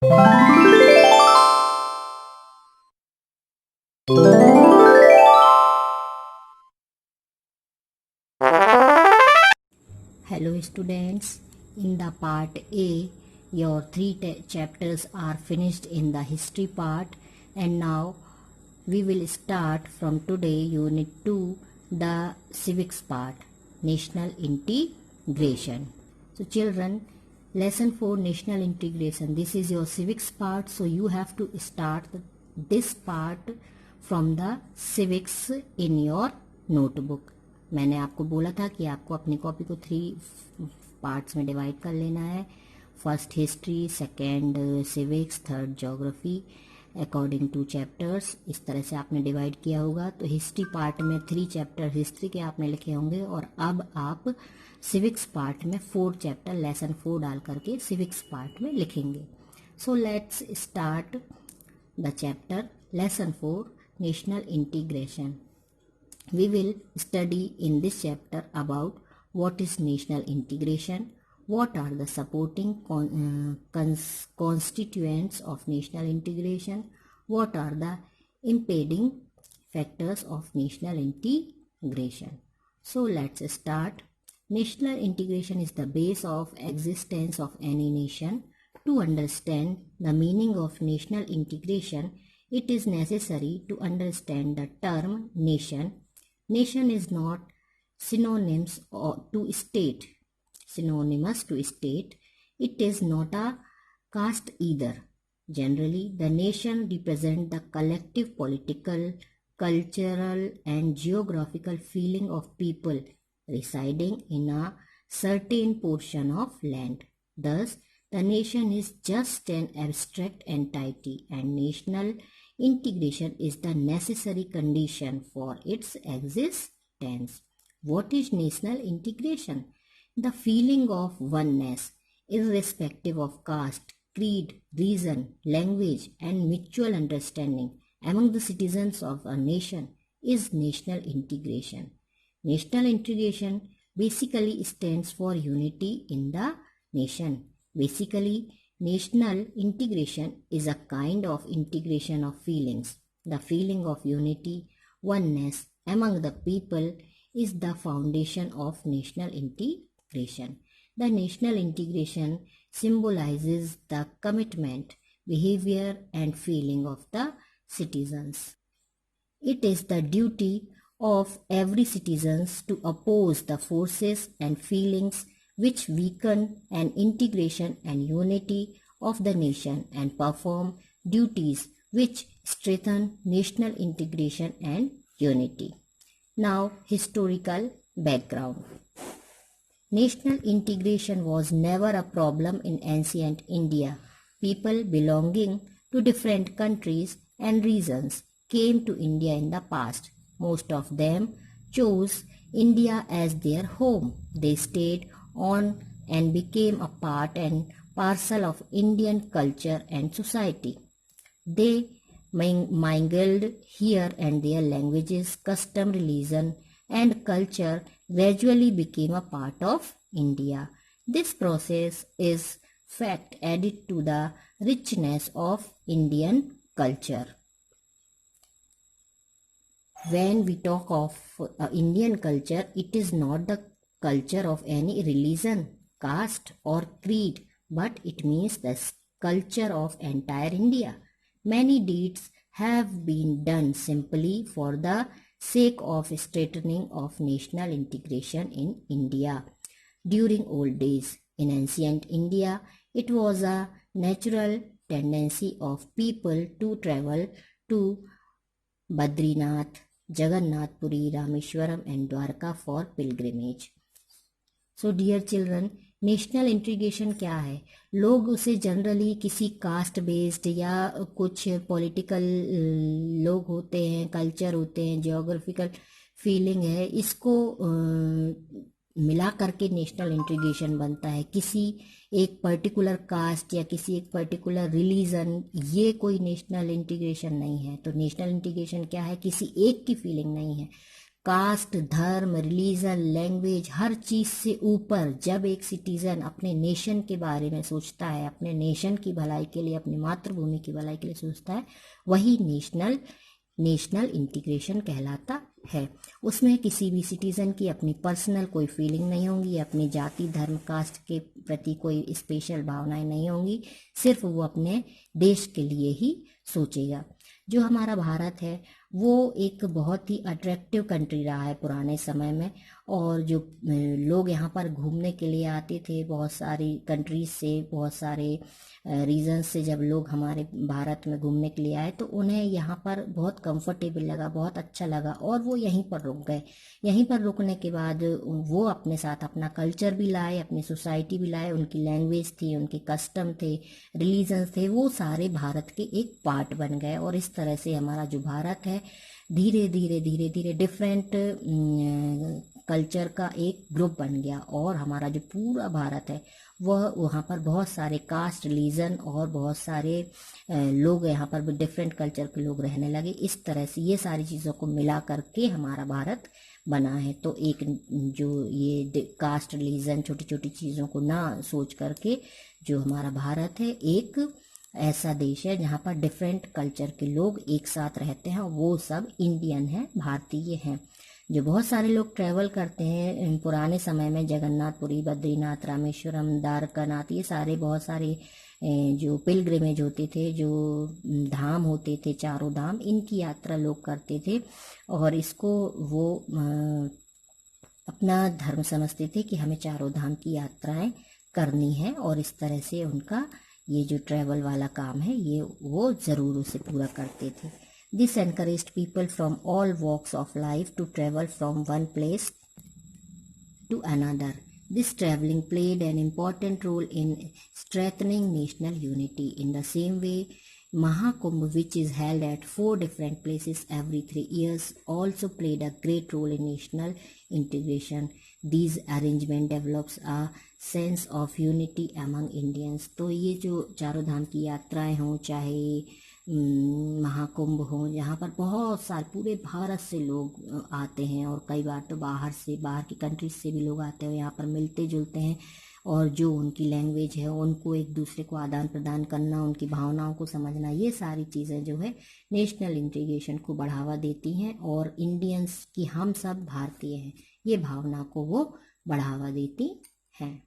Hello students, in the part A, your three chapters are finished in the history part, and now we will start from today unit 2, the civics part, national integration. So children, lesson 4, national integration. This is your civics part, so you have to start this part from the civics in your notebook. मैंने आपको बोला था कि आपको अपनी copy को 3 parts में divide कर लेना है. First history, second civics, third geography, according two chapters. इस तरह से आपने डिवाइड किया होगा. तो हिस्ट्री पार्ट में 3 चैप्टर हिस्ट्री के आपने लिखे होंगे, और अब आप सिविक्स पार्ट में 4 चैप्टर लेसन 4 डाल करके सिविक्स पार्ट में लिखेंगे. So let's start the chapter lesson 4, national integration. We will study in this chapter about what is national integration, what are the supporting constituents of national integration, what are the impeding factors of national integration. So let's start. National integration is the base of existence of any nation. To understand the meaning of national integration, it is necessary to understand the term nation. Nation is not synonymous to state. It is not a caste either. Generally, the nation represents the collective political, cultural, and geographical feeling of people residing in a certain portion of land. Thus, the nation is just an abstract entity, and national integration is the necessary condition for its existence. What is national integration? The feeling of oneness, irrespective of caste, creed, reason, language, and mutual understanding among the citizens of a nation is national integration. National integration basically stands for unity in the nation. Basically, national integration is a kind of integration of feelings. The feeling of unity, oneness among the people is the foundation of national integration. The national integration symbolizes the commitment, behavior, and feeling of the citizens. It is the duty of every citizen to oppose the forces and feelings which weaken an integration and unity of the nation, and perform duties which strengthen national integration and unity. Now, historical background. National integration was never a problem in ancient India. People belonging to different countries and regions came to India in the past. Most of them chose India as their home. They stayed on and became a part and parcel of Indian culture and society. They mingled here, and their languages, custom, religion, and culture gradually became a part of India. This process is fact added to the richness of Indian culture. When we talk of Indian culture, it is not the culture of any religion, caste, or creed, but it means the culture of entire India. Many deeds have been done simply for the sake of strengthening of national integration in India. During old days, in ancient India, it was a natural tendency of people to travel to Badrinath, Jagannath Puri, Rameshwaram, and Dwarka for pilgrimage. So dear children, national integration क्या है? लोग उसे generally किसी caste based या कुछ political लोग होते हैं, कल्चर होते हैं, जियोग्राफिकल फीलिंग है, इसको मिला करके नेशनल इंटीग्रेशन बनता है. किसी एक पर्टिकुलर कास्ट या किसी एक पर्टिकुलर रिलीजन, ये कोई नेशनल इंटीग्रेशन नहीं है. तो नेशनल इंटीग्रेशन क्या है? किसी एक की फीलिंग नहीं है. कास्ट, धर्म, रिलीजन, लैंग्वेज, हर चीज से ऊपर जब एक सिटीजन अपने नेशन के बारे में सोचता है, अपने नेशन की भलाई के लिए, अपनी मातृभूमि की भलाई के लिए सोचता है, वही नेशनल इंटीग्रेशन कहलाता है। उसमें किसी भी सिटीजन की अपनी पर्सनल कोई फीलिंग नहीं होंगी, अपनी जाति, धर्म, कास्ट के प्रति कोई स्पेशल भावनाएं नहीं होंगी, सिर्फ वो अपने देश के लिए ही सोचेगा। जो हमारा भारत है वो एक बहुत ही अट्रैक्टिव कंट्री रहा है पुराने समय में, और जो लोग यहाँ पर घूमने के लिए आते थे बहुत सारी कंट्रीज से, बहुत सारे रीजन से, जब लोग हमारे भारत में घूमने के लिए आए तो उन्हें यहाँ पर बहुत कंफर्टेबल लगा, बहुत अच्छा लगा, और वो यहीं पर रुक गए। यहीं पर रुकने के बाद वो अपने साथ अपना कल्चर भी लाए, अपनी सोसाइटी भी लाए, उनकी लैंग्वेज थी, उनके कस्टम थे, रिलीजन थे, वो सारे भारत के एक पार्ट बन गए। और इस तरह से हमारा जो भारत है धीरे धीरे धीरे धीरे डिफरेंट कल्चर का एक ग्रुप बन गया, और हमारा जो पूरा भारत है वह वहाँ पर बहुत सारे कास्ट, रिलीजन और बहुत सारे लोग यहाँ पर भी डिफरेंट कल्चर के लोग रहने लगे। इस तरह से ये सारी चीज़ों को मिला करके हमारा भारत बना है। तो एक जो ये कास्ट, रिलीजन, छोटी छोटी चीज़ों को ना सोच करके जो हमारा भारत है एक ऐसा देश है जहाँ पर डिफरेंट कल्चर के लोग एक साथ रहते हैं, और वो सब इंडियन हैं, भारतीय हैं। जो बहुत सारे लोग ट्रैवल करते हैं पुराने समय में, जगन्नाथपुरी, बद्रीनाथ, रामेश्वरम, द्वारकानाथ, ये सारे बहुत सारे जो पिलग्रिमेज होते थे, जो धाम होते थे, चारों धाम, इनकी यात्रा लोग करते थे, और इसको वो अपना धर्म समझते थे कि हमें चारों धाम की यात्राएं करनी है, और इस तरह से उनका ये जो ट्रैवल वाला काम है ये वो ज़रूर उसे पूरा करते थे। This encouraged people from all walks of life to travel from one place to another. This traveling played an important role in strengthening national unity. In the same way, Mahakumbh, which is held at 4 different places every 3 years, also played a great role in national integration. These arrangement develops a sense of unity among Indians. तो ये जो चारों धाम की यात्राएं हों, चाहे महाकुंभ हो, यहाँ पर बहुत सारे पूरे भारत से लोग आते हैं, और कई बार तो बाहर की कंट्रीज से भी लोग आते हैं, यहाँ पर मिलते जुलते हैं, और जो उनकी लैंग्वेज है उनको एक दूसरे को आदान प्रदान करना, उनकी भावनाओं को समझना, ये सारी चीज़ें जो है नेशनल इंटीग्रेशन को बढ़ावा देती हैं, और इंडियंस की हम सब भारतीय हैं ये भावना को वो बढ़ावा देती हैं।